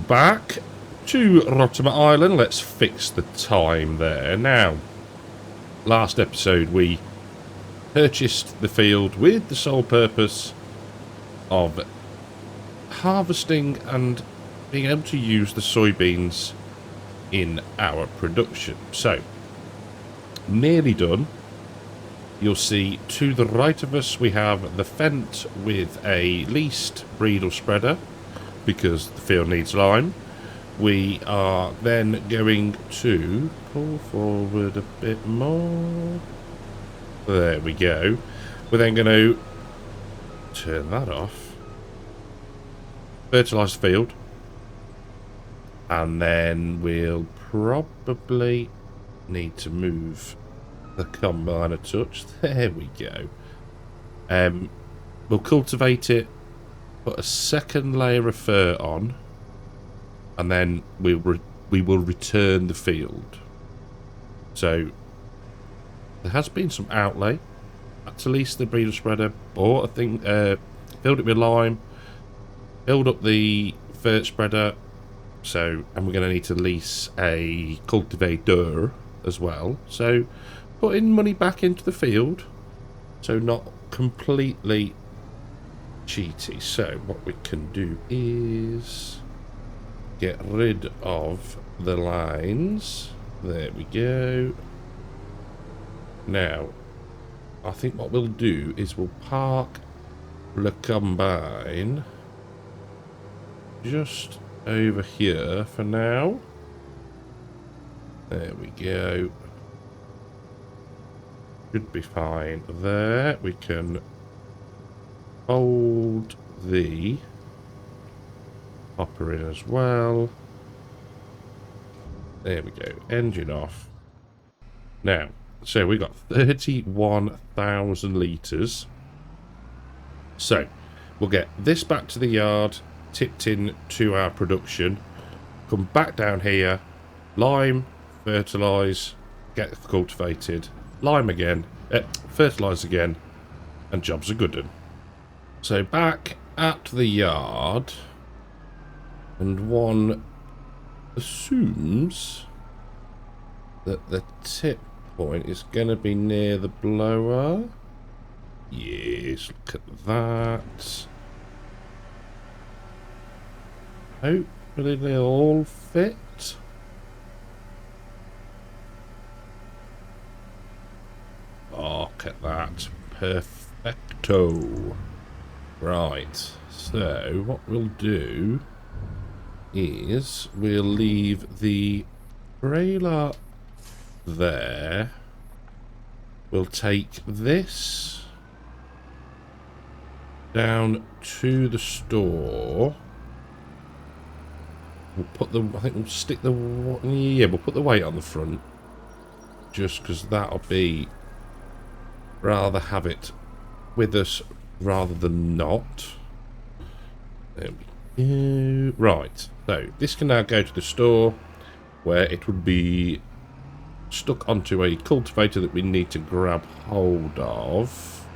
back to Rottumer Island. Let's fix the time there. Now, last episode we purchased the field with the sole purpose of harvesting and being able to use the soybeans in our production. So, nearly done. You'll see to the right of us we have the fence with a leased bridle spreader because the field needs lime. We are then going to pull forward a bit more. There we go. We're then going to turn that off, fertilise the field, and then we'll probably need to move the combine a touch. There we go. We'll cultivate it, put a second layer of fur on, and then we will return the field. So there has been some outlay. Had to lease the breeder spreader, bought a thing, filled it with lime, filled up the fur spreader. So, and we're going to need to lease a cultivator as well. So, putting money back into the field. So, not completely cheaty. So, what we can do is get rid of the lines. There we go. Now, I think what we'll do is we'll park the combine just over here for now. There we go. Should be fine there. We can fold the hopper in as well. There we go. Engine off. Now, so we got 31,000 litres. So, we'll get this back to the yard, tipped in to our production, come back down here, lime, fertilise, get cultivated, lime again, fertilise again, and jobs are good done. So back at the yard, and one assumes that the tip point is going to be near the blower. Yes, look at that. Hopefully they'll all fit. Oh, look at that. Perfecto. Right, so what we'll do is we'll leave the trailer there. We'll take this down to the store. We'll put the, I think we'll stick the, yeah, we'll put the weight on the front. Just because that'll be, rather have it with us rather than not. There we go. Right, so this can now go to the store where it would be stuck onto a cultivator that we need to grab hold of.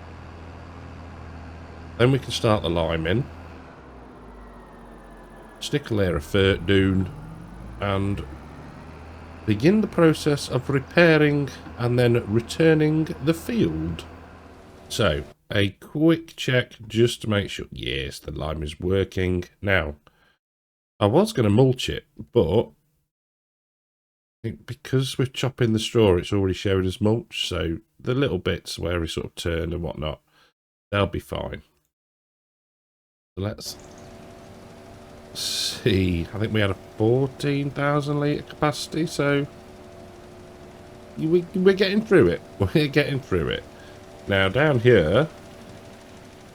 Then we can start the lime in. Stick a layer of fir dune and begin the process of repairing and then returning the field. So, a quick check just to make sure, yes, the lime is working. Now, I was going to mulch it, but I think because we're chopping the straw, it's already showed as mulch, so the little bits where we sort of turned and whatnot, they'll be fine. So let's see. I think we had a 14,000 litre capacity, so we're getting through it. We're getting through it. Now down here,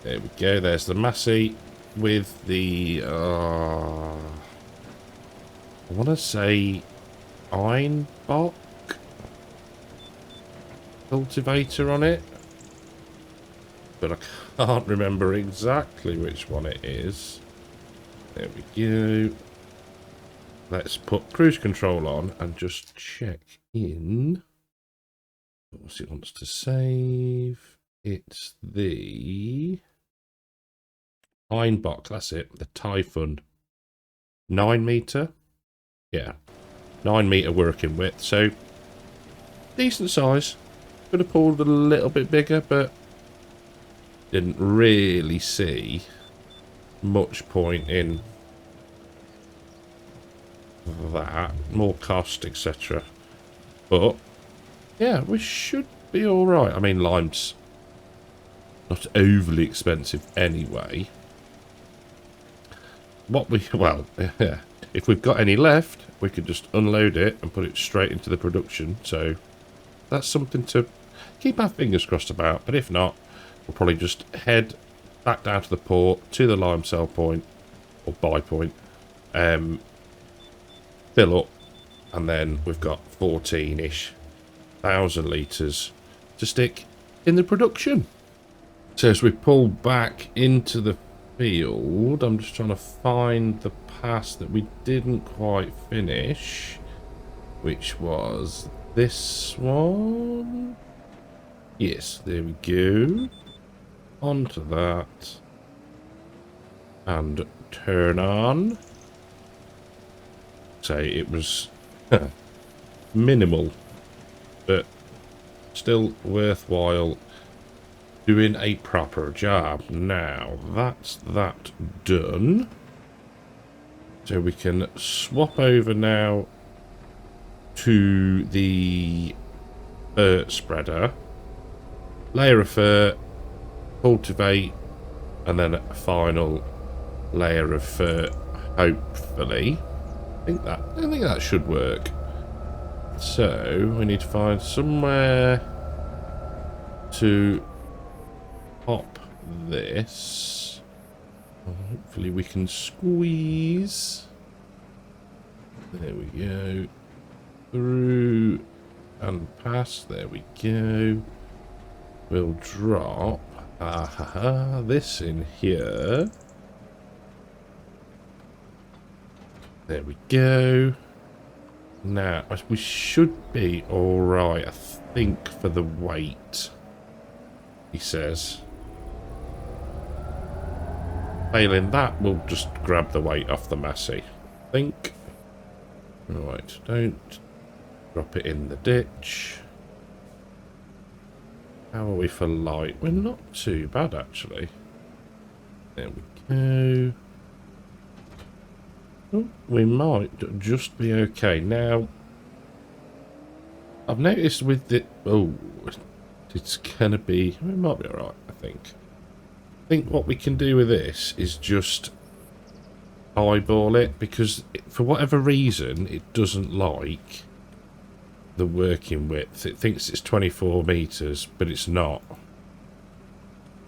there we go. There's the Massey with the I want to say Einbach cultivator on it, but I can't remember exactly which one it is. There we go. Let's put cruise control on and just check in. What it wants to save. It's the Einbach, that's it, the Typhoon. 9 metre. Yeah, 9 metre working width. So decent size. Could have pulled a little bit bigger, but didn't really see much point in that. More cost, etc. But yeah, we should be alright. I mean, lime's not overly expensive anyway. Well, yeah, if we've got any left, we could just unload it and put it straight into the production. So that's something to keep our fingers crossed about. But if not, we'll probably just head back down to the port, to the lime sell point, or buy point, fill up, and then we've got 14-ish thousand litres to stick in the production. So as we pull back into the field, I'm just trying to find the pass that we didn't quite finish, which was this one. Yes, there we go. Onto that. And turn on. Say it was minimal, but still worthwhile doing a proper job. Now, that's that done. So we can swap over now to the fur spreader. Layer of fur, cultivate, and then a final layer of fur, hopefully. I think that should work. So, we need to find somewhere to pop this. Hopefully we can squeeze. There we go. Through and past. There we go. We'll drop this in here. There we go. Now, we should be alright, I think, for the weight, he says. Failing that, we'll just grab the weight off the Massey, I think. Right, don't drop it in the ditch. How are we for light? We're not too bad, actually. There we go. Oh, we might just be okay. Now, I've noticed with the... Oh, it's going to be... It might be alright, I think. I think what we can do with this is just eyeball it, because for whatever reason, it doesn't like the working width. It thinks it's 24 metres, but it's not.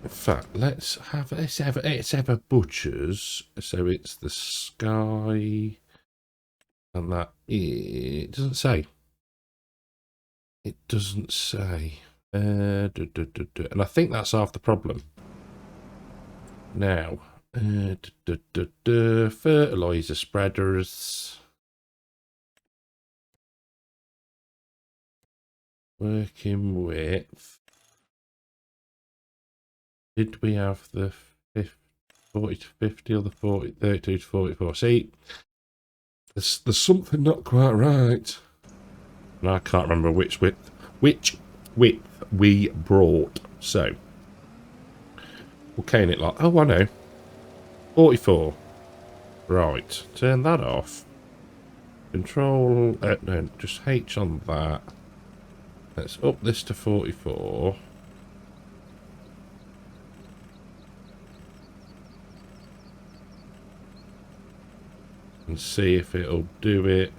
In fact, let's have a butcher's. So it's the sky, and that it doesn't say. It doesn't say. And I think that's half the problem. Now, fertilizer spreaders. Working width. Did we have the 40 to 50 or the 32 to 44? See, there's something not quite right. And I can't remember which width we brought. So, we'll cane it like, oh, I know. 44. Right, turn that off. Control, no, just H on that. Let's up this to 44. And see if it'll do it.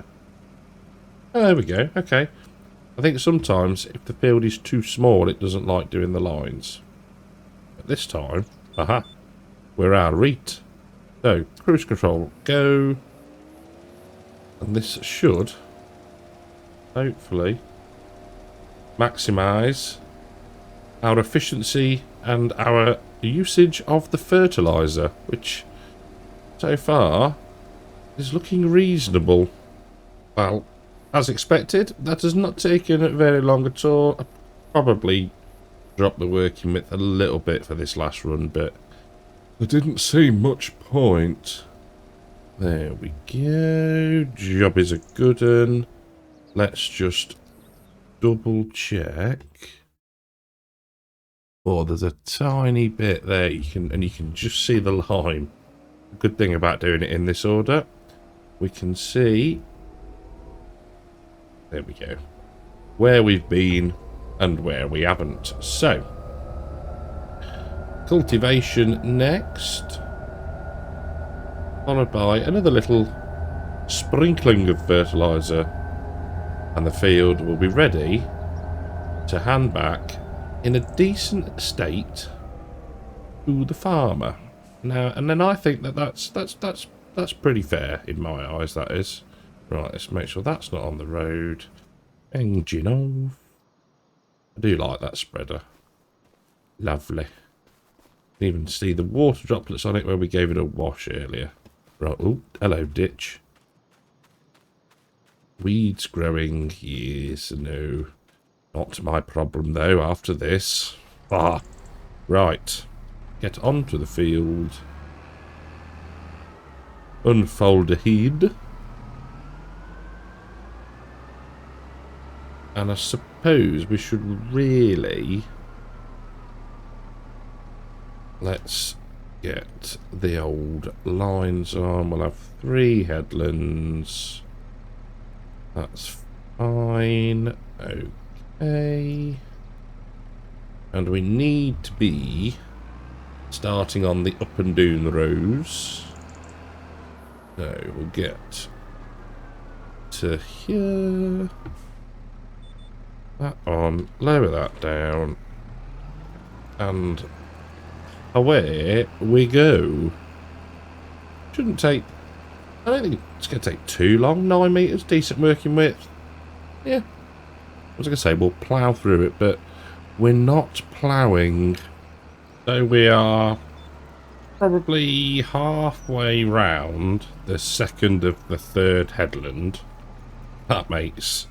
Oh, there we go. Okay. I think sometimes if the field is too small, it doesn't like doing the lines. But this time, aha, we're out of reach. So, cruise control, go. And this should, hopefully, maximise our efficiency and our usage of the fertiliser, which, so far, is looking reasonable. Well, as expected, that has not taken very long at all. I probably dropped the working width a little bit for this last run, but there didn't seem much point. There we go. Job is a good one. Let's just double check. Oh, there's a tiny bit there you can just see the line. Good thing about doing it in this order. We can see, there we go, where we've been and where we haven't. So, cultivation next, followed by another little sprinkling of fertiliser, and the field will be ready to hand back in a decent state to the farmer. Now, and then I think that's pretty fair in my eyes, that is. Right, let's make sure that's not on the road. Engine off. I do like that spreader. Lovely. Even see the water droplets on it where we gave it a wash earlier. Right, oh, hello ditch. Weeds growing, yes, no. Not my problem though after this. Ah, right. Get onto the field. Unfold ahead. And I suppose we should really... Let's get the old lines on. We'll have 3 headlands. That's fine. Okay. And we need to be starting on the up and down rows. So we'll get to here. That on. Lower that down. And away we go. Shouldn't take... I don't think it's going to take too long. 9 metres, decent working width. Yeah. I was going to say, we'll plough through it, but we're not ploughing. So we are probably halfway round the second of the third headland. That makes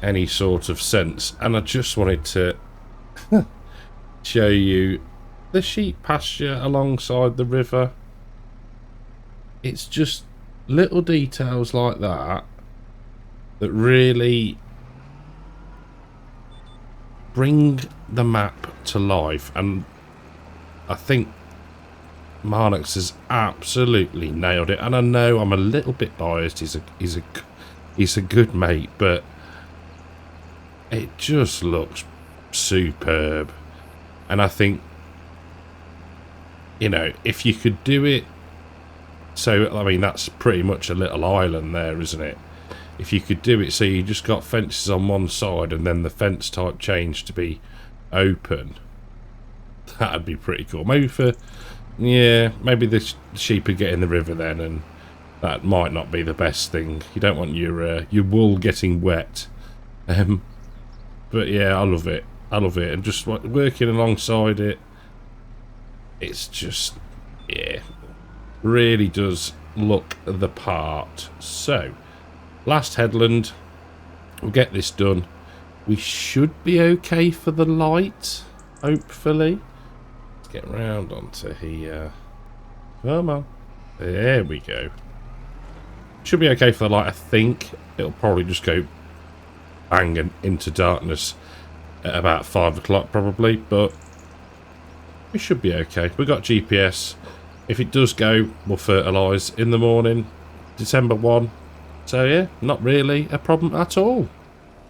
any sort of sense. And I just wanted to show you the sheep pasture alongside the river. It's just little details like that that really bring the map to life, and I think Marnux has absolutely nailed it. And I know I'm a little bit biased. He's a good mate, but it just looks superb. And I think, you know, if you could do it, so I mean that's pretty much a little island there, isn't it? If you could do it so you just got fences on one side and then the fence type changed to be open, that'd be pretty cool. Maybe maybe the sheep would get in the river then, and that might not be the best thing. You don't want your wool getting wet. But yeah, I love it. And just working alongside it, it's just, yeah, really does look the part. So, last headland, we'll get this done. We should be okay for the light, hopefully. Let's get round onto here. Come on. There we go. Should be okay for the light, I think. It'll probably just go bang into darkness at about 5 o'clock probably, but we should be okay. We've got GPS. If it does go, we'll fertilise in the morning, December 1. So yeah, not really a problem at all.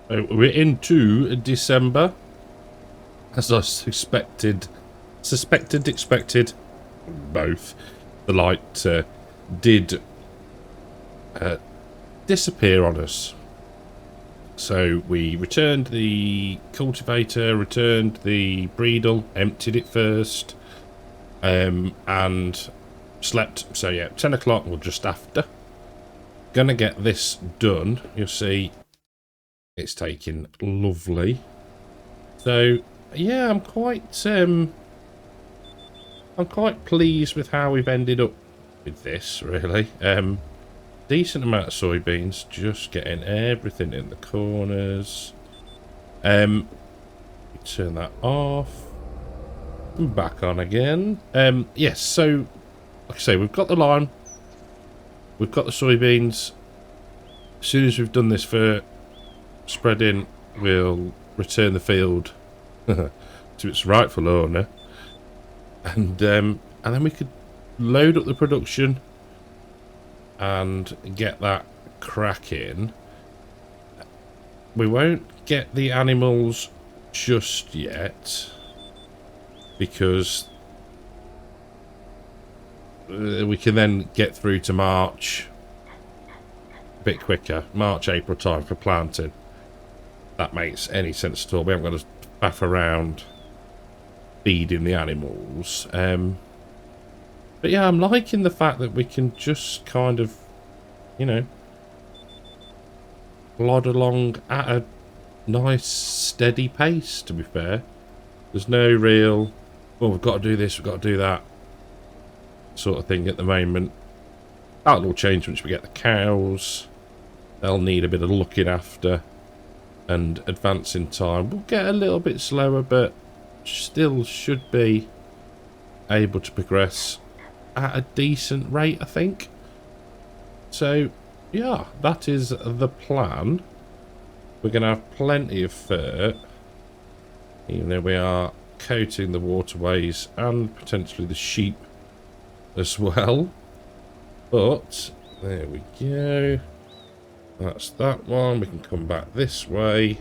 We're into December, as I expected, both. The light did disappear on us. So we returned the cultivator, returned the breedle, emptied it first, and slept. So yeah, 10 o'clock or just after. Gonna get this done. You'll see it's taking lovely. So yeah, I'm quite pleased with how we've ended up with this, really. Decent amount of soybeans, just getting everything in the corners. Turn that off. And back on again. Yes, so like I say, we've got the line. we've got the soybeans. As soon as we've done this for spreading, we'll return the field to its rightful owner, and then we could load up the production and get that cracking. We won't get the animals just yet because we can then get through to March a bit quicker. March, April time for planting. That makes any sense at all. We haven't got to faff around feeding the animals. But yeah, I'm liking the fact that we can just kind of, you know, plod along at a nice steady pace, to be fair. There's no real, well, we've got to do this, we've got to do that sort of thing at the moment. That'll all change once we get the cows. They'll need a bit of looking after and advance in time. We'll get a little bit slower, but still should be able to progress at a decent rate, I think. So yeah, that is the plan. We're going to have plenty of fur, even though we are coating the waterways and potentially the sheep as well. But there we go. That's that one. We can come back this way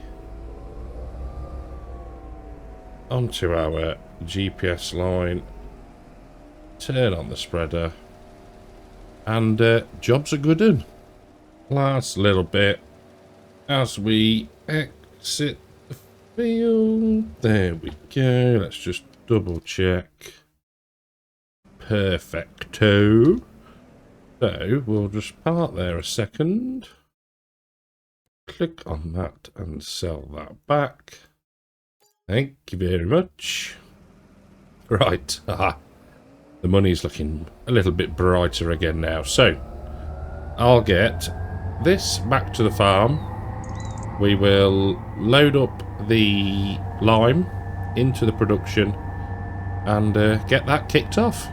onto our GPS line, turn on the spreader, and job's a good one. Last little bit as we exit the field. There we go. Let's just double check. Perfecto. So we'll just park there a second. Click on that and sell that back. Thank you very much. Right. The money's looking a little bit brighter again now. So I'll get this back to the farm. We will load up the lime into the production and get that kicked off.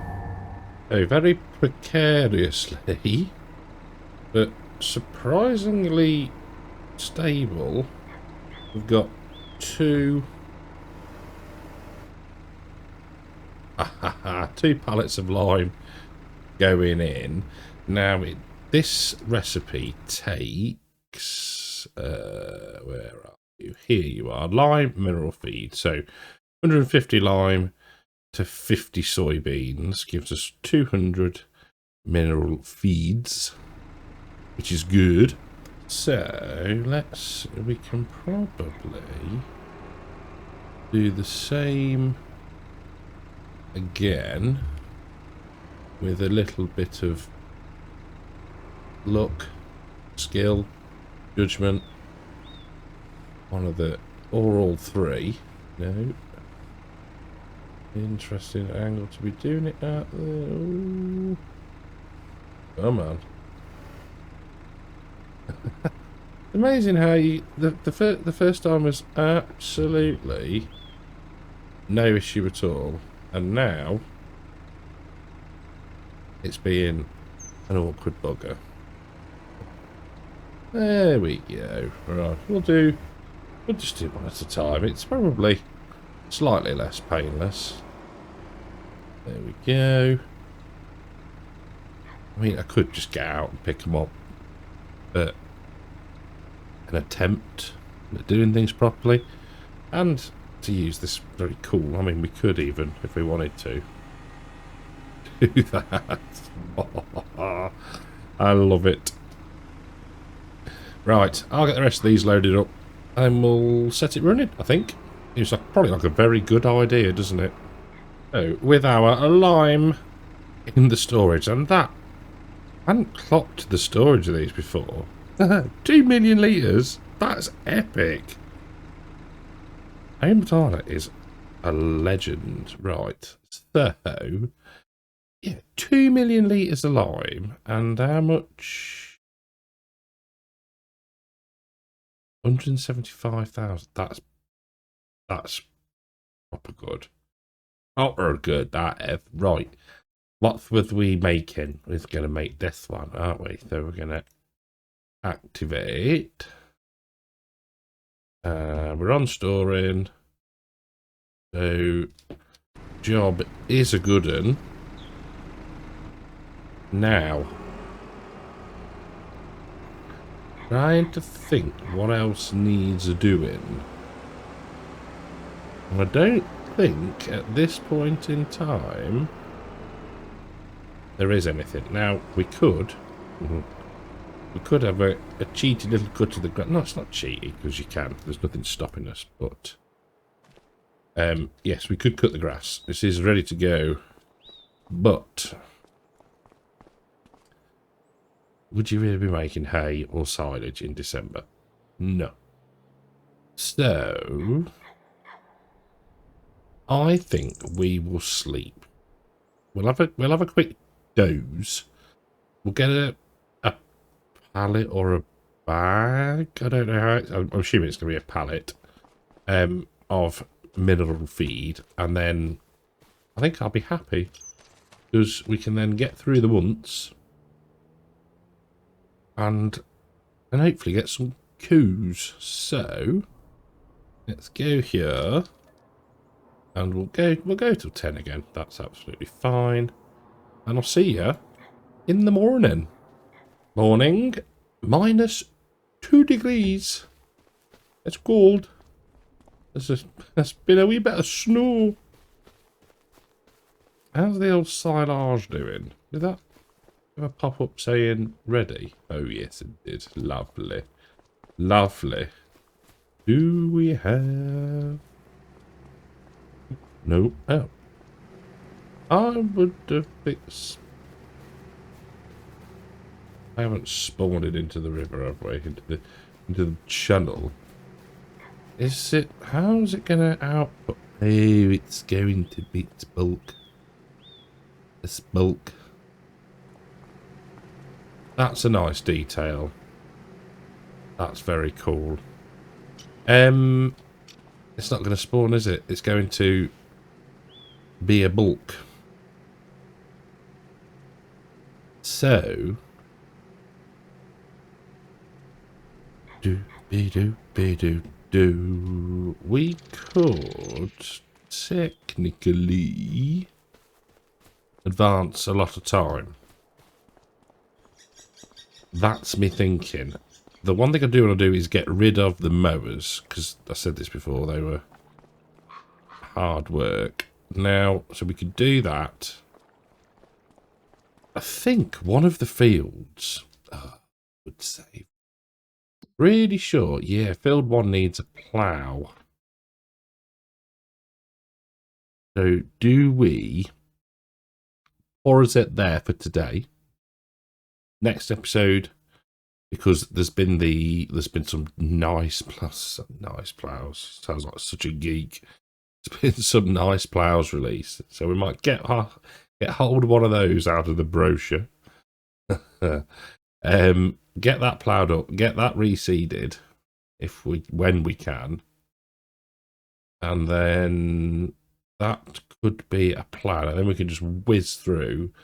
So very precariously, but surprisingly stable, we've got two pallets of lime going in. Now this recipe takes where are you? Here you are. Lime mineral feed. So 150 lime to 50 soybeans gives us 200 mineral feeds, which is good. So we can probably do the same again with a little bit of luck, skill, judgment. One of the, or all three. No. Interesting angle to be doing it at. Ooh. Come on. Amazing how you the first time was absolutely no issue at all, and now it's being an awkward bugger. There we go. Right, we'll just do one at a time. It's probably slightly less painless. There we go. I mean, I could just get out and pick them up, but an attempt at doing things properly and to use this very cool, I mean, we could even, if we wanted to, do that. I love it. Right, I'll get the rest of these loaded up and we'll set it running, I think. It's probably like a very good idea, doesn't it? So, with our lime in the storage, and that, I hadn't clocked the storage of these before. 2 million litres? That's epic. Aim is a legend. Right, so, yeah, 2 million litres of lime, and how much? 175,000. That's proper good. Proper good, that, Ev. Right. What was we making? We're going to make this one, aren't we? So we're going to activate. We're on storing. So job is a good one. Now, trying to think what else needs doing. I don't think at this point in time there is anything. Now, we could have a cheaty little cut of the grass. No, it's not cheaty because you can. There's nothing stopping us. But yes, we could cut the grass. This is ready to go. But would you really be making hay or silage in December? No. So I think we will sleep. We'll have a quick doze. We'll get a pallet or a bag. I don't know how I'm assuming it's going to be a pallet of mineral feed, and then I think I'll be happy because we can then get through the months and hopefully get some coos. So let's go here, and we'll go till 10 again. That's absolutely fine, and I'll see you in the morning. Morning, -2 degrees. It's cold. There's been a wee bit of snow. How's the old silage doing? Did that ever pop up saying ready? Oh yes, it did. Lovely, lovely. Do we have? No. Oh, I would have fixed. I haven't spawned it into the river, have we? Into the channel. Is it? How's it gonna output? Oh, it's going to be its bulk. It's bulk. That's a nice detail. That's very cool. It's not going to spawn, is it? It's going to be a bulk. So. We could technically advance a lot of time. That's me thinking. The one thing I do want to do is get rid of the mowers, because I said this before, they were hard work. Now, so we could do that. I think one of the fields would save. Really sure, yeah, field 1 needs a plough. So do we pause it there for today? Next episode, because there's been some nice ploughs. Sounds like such a geek. There's been some nice ploughs released, so we might get hold of one of those out of the brochure. Get that ploughed up, get that reseeded, when we can, and then that could be a plan. And then we can just whiz through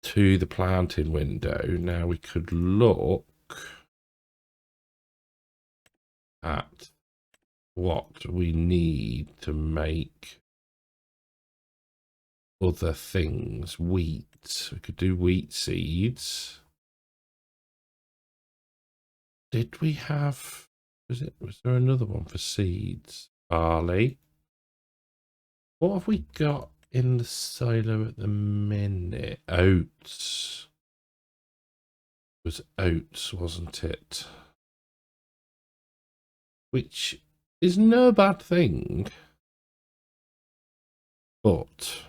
to the planting window. Now we could look at what we need to make other things. Wheat. We could do wheat seeds. Did we have... Was there another one for seeds? Barley. What have we got in the silo at the minute? Oats. It was oats, wasn't it? Which is no bad thing. But...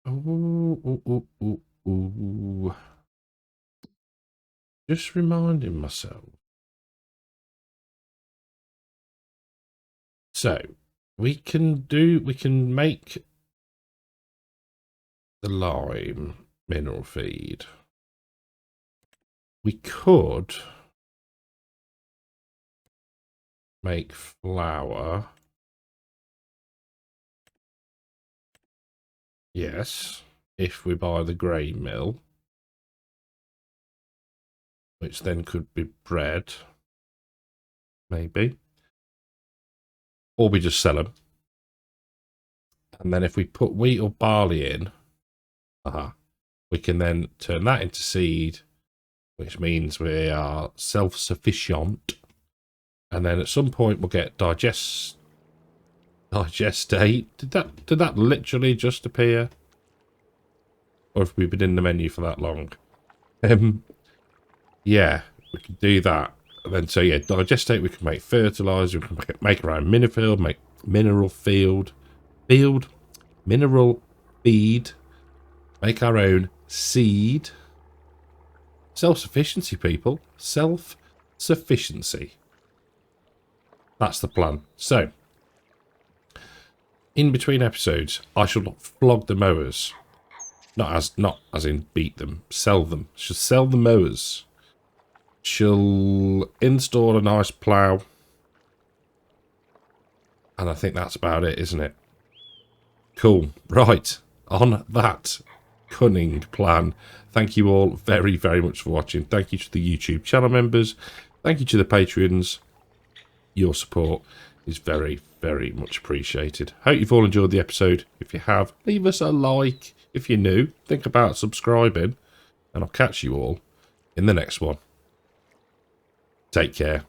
Ooh. Just reminding myself. So, we can make the lime mineral feed. We could make flour. Yes. If we buy the grain mill, which then could be bread, maybe. Or we just sell them. And then if we put wheat or barley in, we can then turn that into seed, which means we are self-sufficient. And then at some point we'll get digestate. Did that literally just appear? Or have we been in the menu for that long? Yeah, we can do that. And then so yeah, digestate, we can make fertilizer, we can make our own mineral feed, make our own seed. Self-sufficiency, people. Self-sufficiency. That's the plan. So, in between episodes, I shall flog the mowers. Not as in beat them, sell them. Shall sell the mowers. Shall install a nice plough. And I think that's about it, isn't it? Cool. Right. On that cunning plan, thank you all very, very much for watching. Thank you to the YouTube channel members. Thank you to the Patreons. Your support is very, very much appreciated. Hope you've all enjoyed the episode. If you have, leave us a like. If you're new, think about subscribing. And I'll catch you all in the next one. Take care.